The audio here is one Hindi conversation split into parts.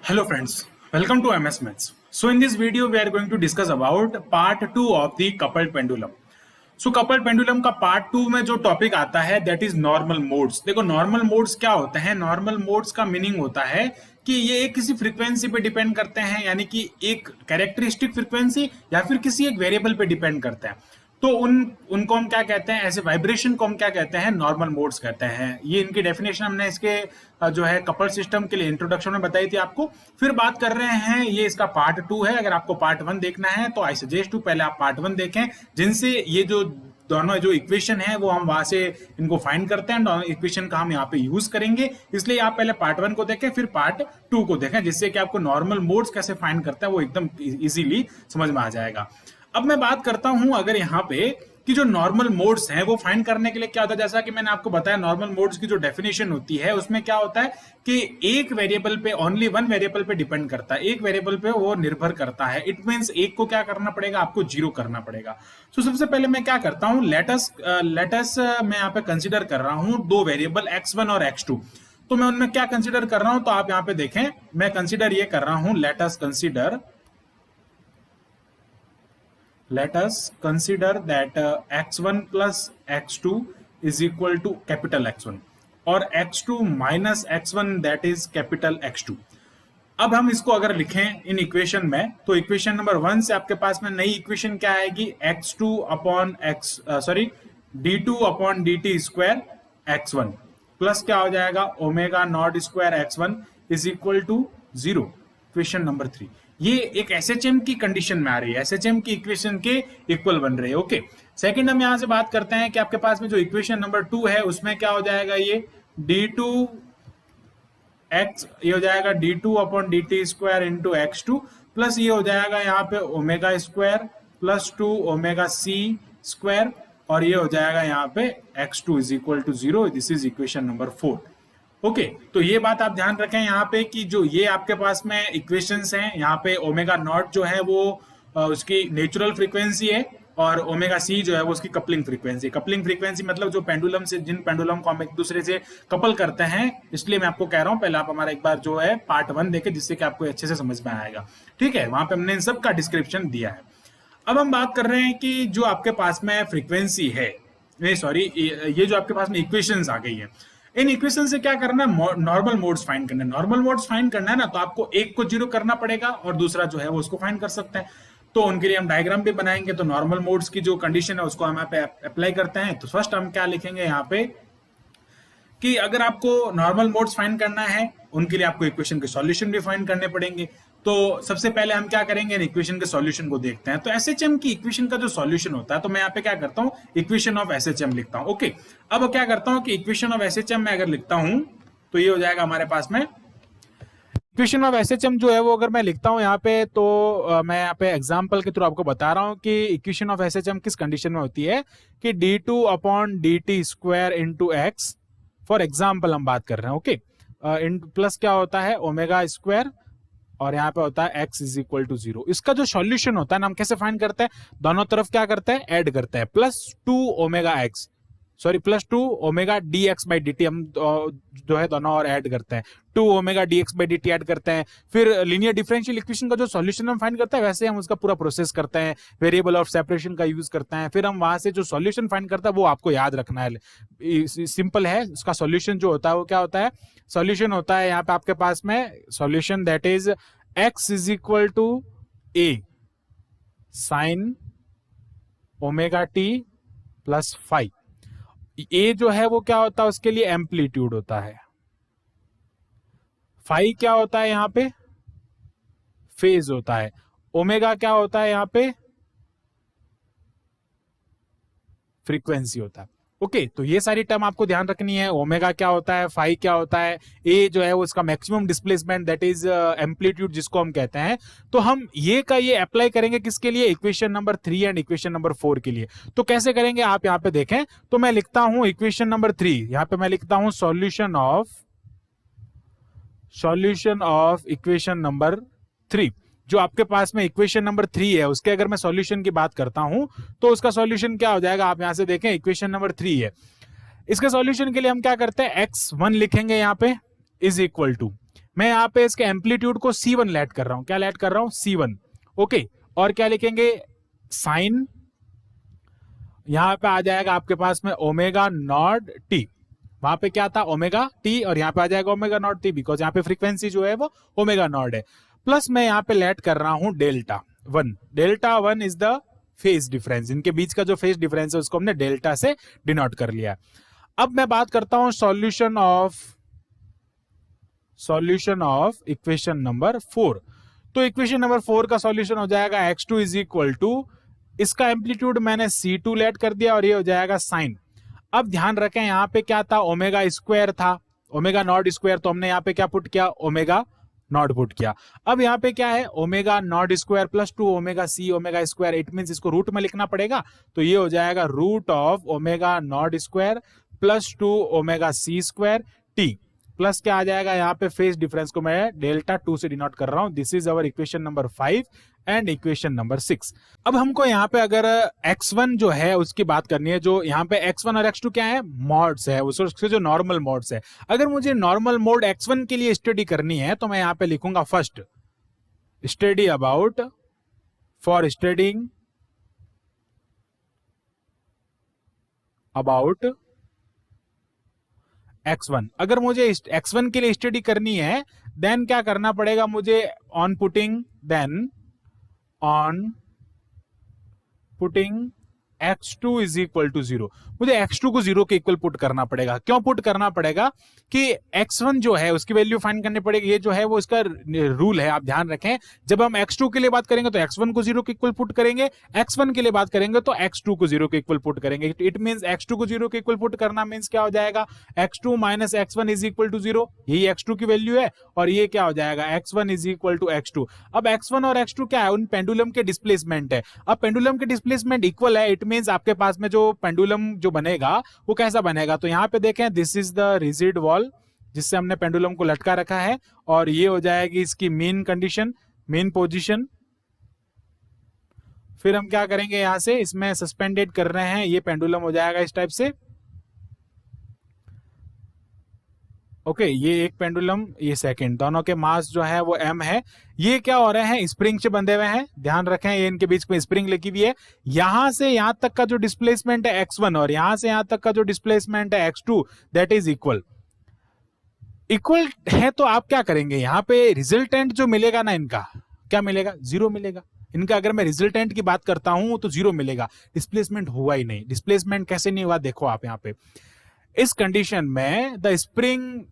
Hello friends, welcome to MS Maths. So in this video we are going to discuss about part 2 of the coupled pendulum. So coupled pendulum का पार्ट 2 में जो टॉपिक आता है दैट इज नॉर्मल मोड्स. देखो नॉर्मल मोड्स क्या होते हैं. नॉर्मल मोड्स का मीनिंग होता है कि ये एक किसी फ्रीक्वेंसी पे डिपेंड करते हैं, यानी कि एक कैरेक्टरिस्टिक फ्रीक्वेंसी या फिर किसी एक वेरिएबल पे डिपेंड करते हैं. तो उनको हम क्या कहते हैं, ऐसे वाइब्रेशन को हम क्या कहते हैं, नॉर्मल मोड्स कहते हैं. ये इनकी डेफिनेशन हमने इसके जो है कपल सिस्टम के लिए इंट्रोडक्शन में बताई थी आपको. फिर बात कर रहे हैं, ये इसका पार्ट 2 है. अगर आपको पार्ट 1 देखना है तो आई सजेस्ट टू पहले आप पार्ट 1 देखें, जिनसे ये जो दोनों जो इक्वेशन है वो हम वहां से इनको फाइंड करते हैं. दोनों इक्वेशन का हम यहाँ पे यूज करेंगे, इसलिए आप पहले पार्ट 1 को देखें फिर पार्ट 2 को देखें, जिससे कि आपको नॉर्मल मोड्स कैसे फाइंड करता है वो एकदम इजीली समझ में आ जाएगा. अब मैं बात करता हूं अगर यहाँ पे कि जो नॉर्मल मोड्स हैं वो फाइंड करने के लिए क्या होता है. जैसा कि मैंने आपको बताया नॉर्मल मोड्स की जो डेफिनेशन होती है उसमें क्या होता है कि एक वेरिएबल पे, ओनली वन वेरिएबल पे डिपेंड करता है, एक वेरिएबल पे वो निर्भर करता है. इट मींस एक को क्या करना पड़ेगा, आपको जीरो करना पड़ेगा. तो सबसे पहले मैं क्या करता हूं, लेटस मैं यहाँ पे कंसिडर कर रहा हूं दो वेरिएबल x1 और x2. तो मैं उनमें क्या कंसिडर कर रहा हूं, तो आप यहाँ पे देखें मैं कंसिडर ये कर रहा हूं, let us consider that x1 plus x2 is equal to capital X1 और x2 minus x1 that is capital X2. अब हम इसको अगर लिखें इन इक्वेशन में, तो इक्वेशन नंबर 1 से आपके पास में नई इक्वेशन क्या आएगी, d2 upon dt square x1 plus क्या हो जाएगा omega naught square x1 is equal to 0. Equation number 3 ये एक एसएचएम की कंडीशन में आ रही है, एसएचएम की इक्वेशन के इक्वल बन रही है. ओके, सेकंड हम यहां से बात करते हैं कि आपके पास में जो इक्वेशन नंबर 2 है उसमें क्या हो जाएगा, ये d2x ये हो जाएगा d2 upon dt square into x2 plus ये हो जाएगा यहाँ पे omega square plus 2 omega c square और ये हो जाएगा यहाँ पे x2 is equal to 0. This is equation number 4. Okay तो ये बात आप ध्यान रखें यहाँ पे कि जो ये आपके पास में इक्वेशंस हैं, यहाँ पे ओमेगा नॉट जो है वो उसकी नेचुरल फ्रीक्वेंसी है और ओमेगा सी जो है वो उसकी कपलिंग फ्रीक्वेंसी. कपलिंग फ्रीक्वेंसी मतलब जो पेंडुलम से, जिन पेंडुलम को हम एक दूसरे से कपल करते हैं, इसलिए मैं आपको कह रहा हूँ पहले आप हमारा एक बार जो है पार्ट 1 देखें, जिससे कि आपको अच्छे से समझ में आएगा. ठीक है, वहां पे हमने इन सब का डिस्क्रिप्शन दिया है. अब हम बात कर रहे हैं कि जो आपके पास में फ्रीक्वेंसी है, ये जो आपके पास में इक्वेशंस आ गई है, इन इक्वेशन से क्या करना है, नॉर्मल मोड्स फाइंड करना है. नॉर्मल मोड्स फाइंड करना है ना, तो आपको एक को जीरो करना पड़ेगा और दूसरा जो है वो उसको फाइंड कर सकते हैं. तो उनके लिए हम डायग्राम भी बनाएंगे. तो नॉर्मल मोड्स की जो कंडीशन है उसको हम यहाँ पे अप्लाई करते हैं. तो फर्स्ट हम क्या लिखेंगे यहाँ पे कि अगर आपको नॉर्मल मोड्स फाइंड करना है, उनके लिए आपको इक्वेशन के सॉल्यूशन भी फाइंड करने पड़ेंगे. तो सबसे पहले हम क्या करेंगे, इक्वेशन के सॉल्यूशन को देखते हैं. तो एसएचएम की इक्वेशन का जो सॉल्यूशन होता है, तो मैं यहाँ पे क्या करता हूँ, इक्वेशन ऑफ एसएचएम लिखता हूँ. ओके, अब क्या करता हूँ कि इक्वेशन ऑफ एसएचएम में अगर लिखता हूँ तो ये हो जाएगा हमारे पास में इक्वेशन ऑफ एसएचएम जो है वो अगर मैं लिखता हूँ यहाँ पे, तो मैं यहाँ पे एग्जांपल के थ्रू आपको बता रहा हूँ कि इक्वेशन ऑफ एसएचएम किस कंडीशन में होती है कि d2 upon dt square into x, for example हम बात कर रहे हैं. ओके, प्लस क्या होता है ओमेगा स्क्वायर और यहाँ पे होता है x इज इक्वल टू 0. इसका जो सॉल्यूशन होता है ना, हम कैसे फाइंड करते हैं, दोनों तरफ क्या करते हैं, ऐड करते हैं. Plus 2 omega dx by dt हम जो है दोनों और ऐड करते हैं. 2 omega dx by dt add करते हैं. फिर लीनियर डिफरेंशियल इक्वेशन का जो सॉल्यूशन हम फाइंड करते हैं, वैसे हम उसका पूरा प्रोसेस करते हैं, वेरिएबल ऑफ सेपरेशन का यूज करते हैं. फिर हम वहां से जो सॉल्यूशन फाइंड करते हैं वो आपको याद रखना है. सिंपल है, उसका सॉल्यूशन जो होता है वो क्या होता है, सॉल्यूशन होता है यहाँ पे आपके पास में solution that is x is equal to a sine omega t plus five. A जो है वो क्या होता है, उसके लिए एम्पलीट्यूड होता है. फाई क्या होता है यहाँ पे, फेज होता है. ओमेगा क्या होता है यहाँ पे, फ्रीक्वेंसी होता है. ओके, तो ये सारी टर्म आपको ध्यान रखनी है. ओमेगा क्या होता है, फाई क्या होता है, ए जो है वो इसका maximum displacement that is amplitude जिसको हम कहते हैं. तो हम ये अप्लाई करेंगे किसके लिए, equation number 3 and equation number 4 के लिए. तो कैसे करेंगे आप यहाँ पे देखें, तो मैं लिखता हूं इक्वेशन नंबर 3, यहाँ पे मैं लिखता हूं सॉल्यूशन ऑफ इक्वेशन नंबर 3. जो आपके पास में इक्वेशन नंबर 3 है उसके अगर मैं सॉल्यूशन की बात करता हूं तो उसका सॉल्यूशन क्या हो जाएगा, आप यहां से देखें इक्वेशन नंबर 3 है. इसके सॉल्यूशन के लिए हम क्या करते हैं, x1 लिखेंगे यहाँ पे इज इक्वल टू मैं यहाँ पे इसके एम्पलीट्यूड को C1 लेट कर रहा हूं, क्या लेट कर रहा हूं, C1। ओके, और क्या लिखेंगे, साइन, यहां पे आ जाएगा आपके पास में ओमेगा नॉट टी, वहां पे क्या था ओमेगा टी, और यहाँ पे आ जाएगा ओमेगा नॉट टी, बिकॉज यहाँ पे फ्रीक्वेंसी जो है वो ओमेगा नॉट है। प्लस मैं यहाँ पे लेट कर रहा हूं delta one, delta one is the phase difference, इनके बीच का जो फेज डिफरेंस है उसको हमने डेल्टा से डिनोट कर लिया। अब मैं बात करता हूं सॉल्यूशन ऑफ इक्वेशन नंबर 4। तो इक्वेशन नंबर 4 का सॉल्यूशन हो जाएगा x2 इज इक्वल टू, इसका एम्पलीट्यूड मैंने C2 लेट कर दिया और ये हो जाएगा साइन। अब ध्यान रखें यहाँ पे क्या था, ओमेगा स्क्वायर था, ओमेगा नॉट स्क्वायर, तो हमने यहाँ पे क्या पुट किया, ओमेगा नॉट पुट किया। अब यहाँ पे क्या है, omega naught square plus 2 omega C omega square, it means इसको रूट में लिखना पड़ेगा, तो ये हो जाएगा root of omega naught square plus 2 omega C square T, plus क्या आ जाएगा, यहाँ पे फेज डिफरेंस को मैं डेल्टा 2 से डिनोट कर रहा हूं। This is our equation number 5 and equation number 6। अब हमको यहाँ पे अगर x1 जो है उसकी बात करनी है, जो यहाँ पे x1 और x2 क्या है, मॉड्स है, उसके जो नॉर्मल मॉड्स है। अगर मुझे नॉर्मल मोड x1 के लिए स्टडी करनी है तो मैं यहाँ पे लिखूंगा first study about, for studying about x1। अगर मुझे x1 के लिए स्टडी करनी है देन क्या करना पड़ेगा मुझे, on putting x2 is equal to 0, मुझे x2 को 0 के इक्वल पुट करना पड़ेगा। क्यों पुट करना पड़ेगा कि x1 जो है उसकी वैल्यू फाइंड करनी पड़ेगी, ये जो है वो इसका रूल है, आप ध्यान रखें। जब हम x2 के लिए बात करेंगे तो x1 को 0 के इक्वल पुट करेंगे, x1 के लिए बात करेंगे तो x2 को 0 के इक्वल पुट करेंगे। इट मींस x2 को 0 के इक्वल पुट करना मींस क्या हो जाएगा, x2 minus x1 is equal to 0, यही x2 की वैल्यू है, और ये क्या हो जाएगा, x1 is equal to x2। अब x1 और x2 क्या है, उन पेंडुलम के डिस्प्लेसमेंट है। अब पेंडुलम के डिस्प्लेसमेंट इक्वल है, इट मींस आपके पास में जो पेंडुलम जो बनेगा वो कैसा बनेगा, तो यहां पे देखें this is the rigid wall जिससे हमने पेंडुलम को लटका रखा है, और ये हो जाएगी इसकी मीन कंडीशन, मीन पोजीशन। फिर हम क्या करेंगे, यहां से इसमें सस्पेंडेड कर रहे हैं, ये पेंडुलम हो जाएगा इस टाइप से। ओके, ये एक पेंडुलम, ये सेकंड, दोनों के मास जो है वो m है। ये क्या हो रहे हैं, स्प्रिंग से बंधे हुए हैं, ध्यान रखें, ये इनके बीच में स्प्रिंग लगी हुई है। यहां से यहां तक का जो डिस्प्लेसमेंट है x1 और यहां से यहां तक का जो डिस्प्लेसमेंट है x2, दैट इज इक्वल है। तो आप क्या करेंगे, यहां पे रिजल्टेंट जो मिलेगा ना, इनका क्या मिलेगा, 0 मिलेगा। इनका अगर मैं रिजल्टेंट की बात करता हूं तो 0 मिलेगा, डिस्प्लेसमेंट हुआ ही नहीं। डिस्प्लेसमेंट कैसे नहीं हुआ, देखो आप यहाँ पे इस कंडीशन में the spring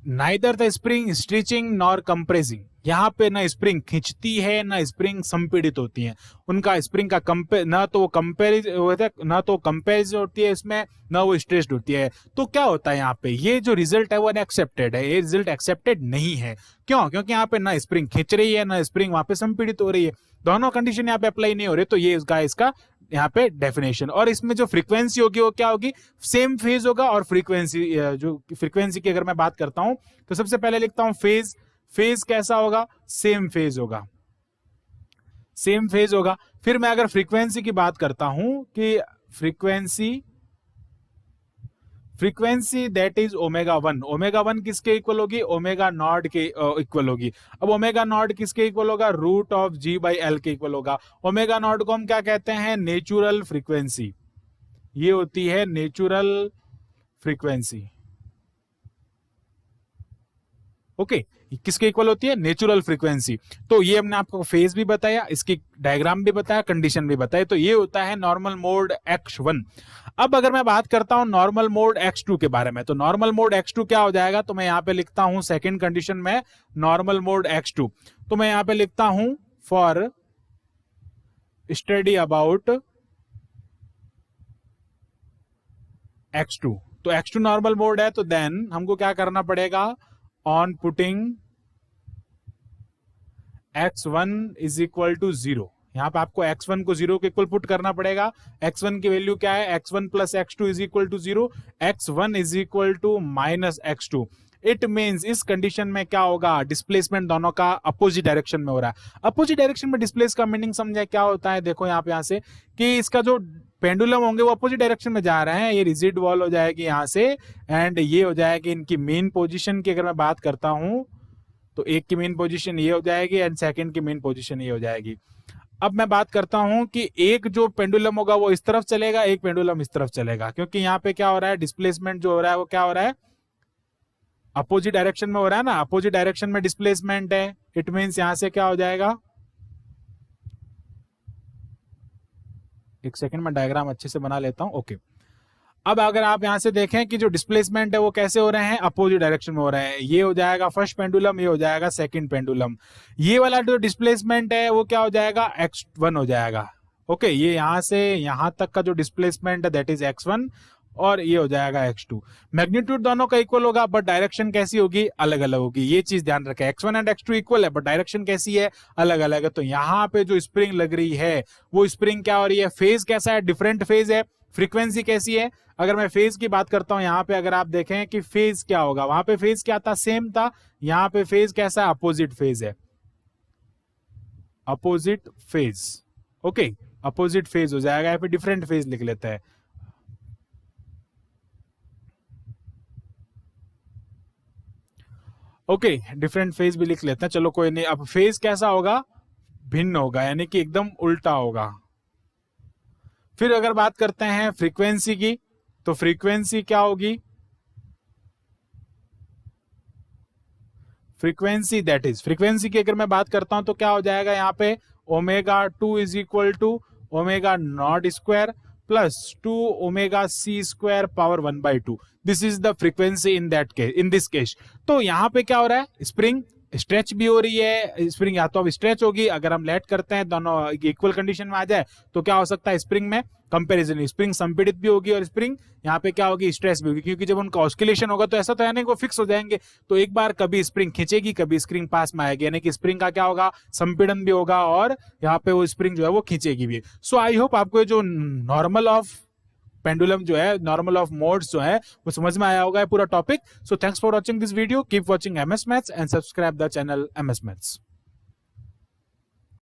neither the spring stretching nor compressing, यहाँ पे ना स्प्रिंग खींचती है ना स्प्रिंग संपीड़ित होती है। उनका स्प्रिंग का ना तो कंपेरिज होती है इसमें, ना वो स्ट्रेस्ड होती है। तो क्या होता है यहाँ पे, ये जो रिजल्ट है वो अनएक्सेप्टेड है, ये रिजल्ट एक्सेप्टेड नहीं है। क्यों, क्योंकि यहाँ पे ना स्प्रिंग खींच रही है ना स्प्रिंग वहां पे संपीड़ित हो रही है, दोनों कंडीशन यहाँ पे अप्लाई नहीं हो रही। तो ये इसका यहाँ पे डेफिनेशन, और इसमें जो फ्रीक्वेंसी होगी वो क्या होगी, सेम फेज होगा। और फ्रीक्वेंसी, जो फ्रीक्वेंसी की अगर मैं बात करता हूं तो सबसे पहले लिखता हूं फेज, फेज कैसा होगा, सेम फेज होगा, सेम फेज होगा। फिर मैं अगर फ्रीक्वेंसी की बात करता हूं कि frequency that is omega 1, omega 1 किसके इक्वल होगी, ओमेगा नॉट के इक्वल होगी। अब ओमेगा नॉट किसके इक्वल होगा, root of G by L के इक्वल होगा। ओमेगा नॉट को हम क्या कहते हैं, नेचुरल फ्रीक्वेंसी, ये होती है नेचुरल फ्रीक्वेंसी। ओके, किसके इक्वल होती है, नेचुरल फ्रीक्वेंसी। तो ये हमने आपको फेज भी बताया, इसकी डायग्राम भी बताया, कंडीशन भी बताया। तो ये होता है नॉर्मल मोड x1। अब अगर मैं बात करता हूं नॉर्मल मोड x2 के बारे में, तो नॉर्मल मोड x2 क्या हो जाएगा, तो मैं यहां पे लिखता हूं सेकंड कंडीशन में नॉर्मल मोड x2, तो मैं यहां पे लिखता हूं फॉर स्टडी अबाउट x2। तो x2 नॉर्मल मोड है, तो देन हमको क्या करना पड़ेगा, on putting x1 is equal to 0, यहां पे आपको x1 को 0 के इक्वल पुट करना पड़ेगा। x1 की वैल्यू क्या है, x1 plus x2 is equal to 0, x1 is equal to minus x2। It means इस कंडीशन में क्या होगा, डिस्प्लेसमेंट दोनों का अपोजिट डायरेक्शन में हो रहा है। अपोजिट डायरेक्शन में डिस्प्लेस का मीनिंग समझे क्या होता है, देखो यहाँ से कि इसका जो पेंडुलम होंगे वो अपोजिट डायरेक्शन में जा रहे हैं। ये रिजिड वॉल हो जाएगी यहाँ से, एंड ये हो जाएगी इनकी मेन पोजीशन की। अगर मैं बात करता हूं तो एक की मेन पोजीशन ये हो जाएगी एंड सेकंड की मेन पोजीशन ये हो जाएगी। अब मैं बात करता हूं कि एक जो पेंडुलम होगा वो इस तरफ चलेगा, एक पेंडुलम इस तरफ चलेगा, क्योंकि यहाँ पे क्या हो रहा है, डिस्प्लेसमेंट जो हो रहा है वो क्या हो रहा है, अपोजिट डायरेक्शन में हो रहा है ना, अपोजिट डायरेक्शन में डिस्प्लेसमेंट है। इट मींस यहां से क्या हो जाएगा, एक सेकंड में डायग्राम अच्छे से बना लेता हूं। ओके, अब अगर आप यहां से देखें कि जो डिस्प्लेसमेंट है वो कैसे हो रहे हैं, अपोजिट डायरेक्शन में हो रहे हैं। ये हो जाएगा फर्स्ट पेंडुलम, ये हो जाएगा सेकंड पेंडुलम। ये वाला जो डिस्प्लेसमेंट है वो क्या हो जाएगा, x1 हो जाएगा। ओके, ये यहां से यहां तक का जो डिस्प्लेसमेंट है दैट इज x1 और ये हो जाएगा x2। मैग्नीट्यूड दोनों का इक्वल होगा बट डायरेक्शन कैसी होगी, अलग अलग होगी। ये चीज ध्यान रखें, x1 एंड x2 इक्वल है बट डायरेक्शन कैसी है, अलग अलग है। तो यहाँ पे जो स्प्रिंग लग रही है वो स्प्रिंग क्या हो रही है, फेज कैसा है, डिफरेंट फेज है। फ्रीक्वेंसी कैसी है, अगर मैं फेज की बात करता हूं यहाँ पे, अगर आप देखें कि फेज क्या होगा, वहां पे फेज क्या था, सेम था। यहाँ पे फेज कैसा है, अपोजिट फेज है, opposite phase. Okay, opposite phase हो जाएगा, यहाँ पे डिफरेंट फेज लिख लेते हैं। ओके, डिफरेंट फेज भी लिख लेते हैं, चलो कोई नहीं। अब फेज कैसा होगा, भिन्न होगा, यानी कि एकदम उल्टा होगा। फिर अगर बात करते हैं फ्रीक्वेंसी की, तो फ्रीक्वेंसी क्या होगी, फ्रीक्वेंसी दैट इज, फ्रीक्वेंसी की अगर मैं बात करता हूं तो क्या हो जाएगा, यहाँ पे omega 2 is equal to omega naught square plus 2 omega C square power 1/2। This is the frequency in that case, in this case. तो यहाँ पे क्या हो रहा है, स्प्रिंग स्ट्रेच भी हो रही है, स्प्रिंग या तो अब स्ट्रेच होगी, अगर हम लेट करते हैं दोनों इक्वल कंडीशन में आ जाए तो क्या हो सकता है, स्प्रिंग में कंपैरिजन, स्प्रिंग संपीड़ित भी होगी और स्प्रिंग यहाँ पे क्या होगी, स्ट्रेस भी होगी। क्योंकि जब उनका ऑस्किलेशन होगा तो ऐसा तो है नहीं वो फिक्स हो जाएंगे, तो एक बार कभी स्प्रिंग खींचेगी कभी स्प्रिंग पास में आएगी, यानी कि स्प्रिंग का क्या होगा, संपीड़न भी होगा और यहाँ पे वो स्प्रिंग जो है वो खींचेगी भी। सो आई होप आपको जो नॉर्मल ऑफ पेंडुलम जो है, नॉर्मल ऑफ मोड्स जो है वो समझ में आया होगा पूरा topic. So thanks for watching this video, keep watching MS maths and subscribe the channel MS maths.